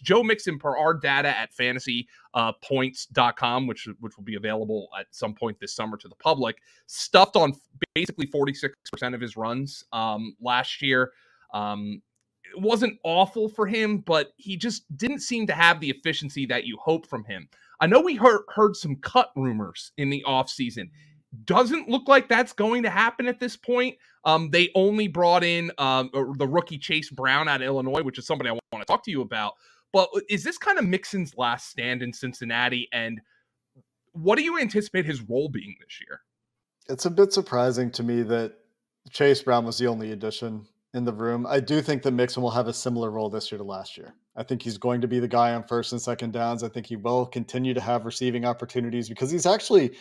Joe Mixon, per our data at fantasypoints.com, which will be available at some point this summer to the public, stuffed on basically 46% of his runs last year. It wasn't awful for him, but he just didn't seem to have the efficiency that you hope from him. I know we heard some cut rumors in the offseason. Doesn't look like that's going to happen at this point. They only brought in the rookie Chase Brown out of Illinois, which is somebody I want to talk to you about. But is this kind of Mixon's last stand in Cincinnati? And what do you anticipate his role being this year? It's a bit surprising to me that Chase Brown was the only addition in the room. I do think that Mixon will have a similar role this year to last year. I think he's going to be the guy on first and second downs. I think he will continue to have receiving opportunities because he's actually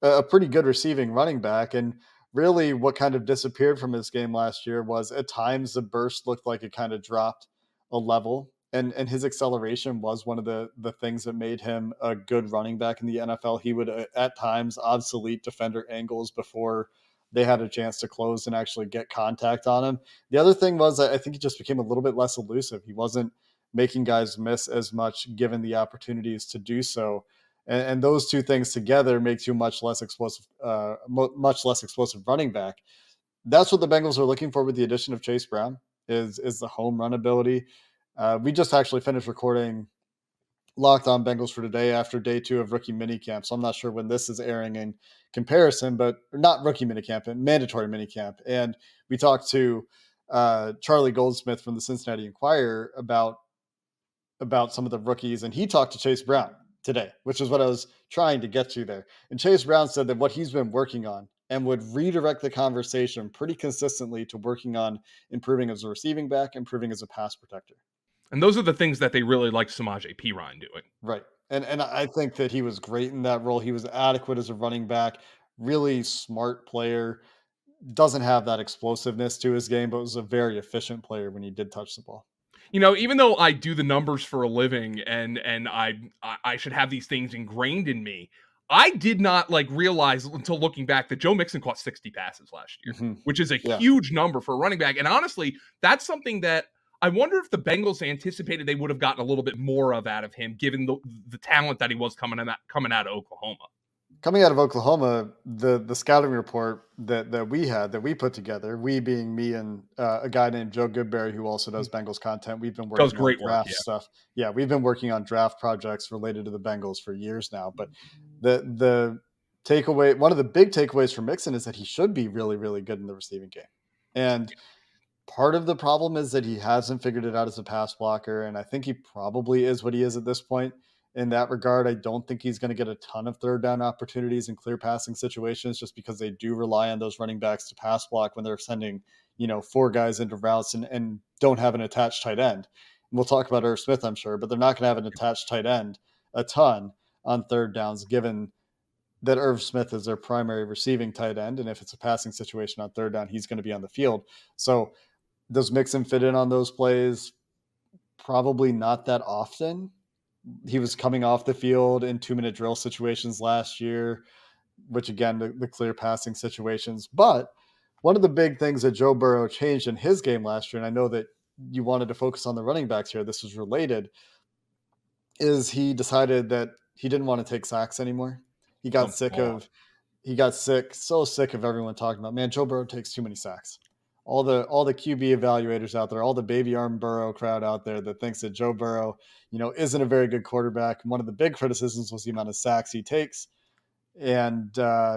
a pretty good receiving running back. And really what kind of disappeared from his game last year was at times the burst looked like it kind of dropped a level. And his acceleration was one of the things that made him a good running back in the NFL. He would at times obsolete defender angles before they had a chance to close and actually get contact on him. The other thing was I think he just became a little bit less elusive. He wasn't making guys miss as much given the opportunities to do so. And those two things together makes you much less explosive running back. That's what the Bengals are looking for with the addition of Chase Brown is the home run ability. We just actually finished recording Locked On Bengals for today after day 2 of rookie minicamp. So I'm not sure when this is airing in comparison, but not rookie minicamp, and mandatory minicamp. And we talked to Charlie Goldsmith from the Cincinnati Enquirer about some of the rookies, and he talked to Chase Brown today, which is what I was trying to get to there. And Chase Brown said that what he's been working on and would redirect the conversation pretty consistently to working on improving as a receiving back, improving as a pass protector. And those are the things that they really like Samaje Perine doing. Right. And I think that he was great in that role. He was adequate as a running back, really smart player, doesn't have that explosiveness to his game, but was a very efficient player when he did touch the ball. You know, even though I do the numbers for a living and I should have these things ingrained in me, I did not realize until looking back that Joe Mixon caught 60 passes last year, which is a huge number for a running back. And honestly, that's something that I wonder if the Bengals anticipated they would have gotten a little bit more out of him, given the talent that he was coming out of Oklahoma. Coming out of Oklahoma, the scouting report that we put together, we being me and a guy named Joe Goodberry, who also does Bengals content. We've been working on draft stuff. Yeah, we've been working on draft projects related to the Bengals for years now. But the takeaway, one of the big takeaways from Mixon is that he should be really, really good in the receiving game. And part of the problem is that he hasn't figured it out as a pass blocker, and I think he probably is what he is at this point. In that regard, I don't think he's going to get a ton of third down opportunities in clear passing situations just because they do rely on those running backs to pass block when they're sending, 4 guys into routes and don't have an attached tight end. And we'll talk about Irv Smith, I'm sure, but they're not going to have an attached tight end a ton on third downs, given that Irv Smith is their primary receiving tight end. And if it's a passing situation on third down, he's going to be on the field. So does Mixon fit in on those plays? Probably not that often. He was coming off the field in 2-minute drill situations last year, which again, the clear passing situations. But one of the big things that Joe Burrow changed in his game last year, and I know that you wanted to focus on the running backs here, this is related, is he decided that he didn't want to take sacks anymore. He got so sick of everyone talking about, man, Joe Burrow takes too many sacks. All the QB evaluators out there, all the baby arm Burrow crowd out there that thinks that Joe Burrow, isn't a very good quarterback. And one of the big criticisms was the amount of sacks he takes. And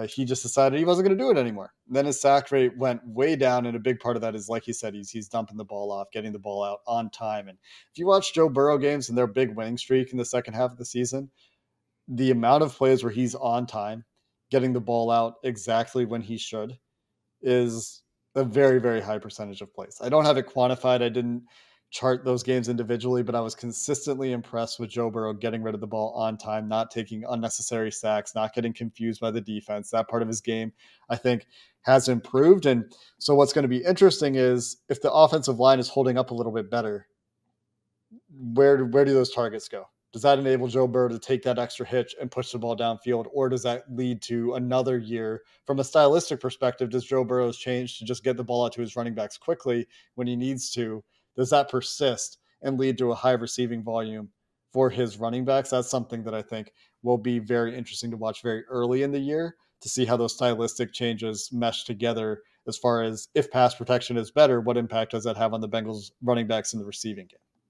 he just decided he wasn't going to do it anymore. And then his sack rate went way down. And a big part of that is, like he said, he's dumping the ball off, getting the ball out on time. And if you watch Joe Burrow games and their big winning streak in the second half of the season, the amount of plays where he's on time, getting the ball out exactly when he should, is a very, very high percentage of plays. I don't have it quantified. I didn't chart those games individually, but I was consistently impressed with Joe Burrow getting rid of the ball on time, not taking unnecessary sacks, not getting confused by the defense. That part of his game, I think, has improved. And so what's going to be interesting is if the offensive line is holding up a little bit better, where do those targets go? Does that enable Joe Burrow to take that extra hitch and push the ball downfield? Or does that lead to another year? From a stylistic perspective, does Joe Burrow's change to just get the ball out to his running backs quickly when he needs to? Does that persist? and lead to a high receiving volume for his running backs. That's something that I think will be very interesting to watch very early in the year, to see how those stylistic changes mesh together as far as if pass protection is better, what impact does that have on the Bengals running backs in the receiving game?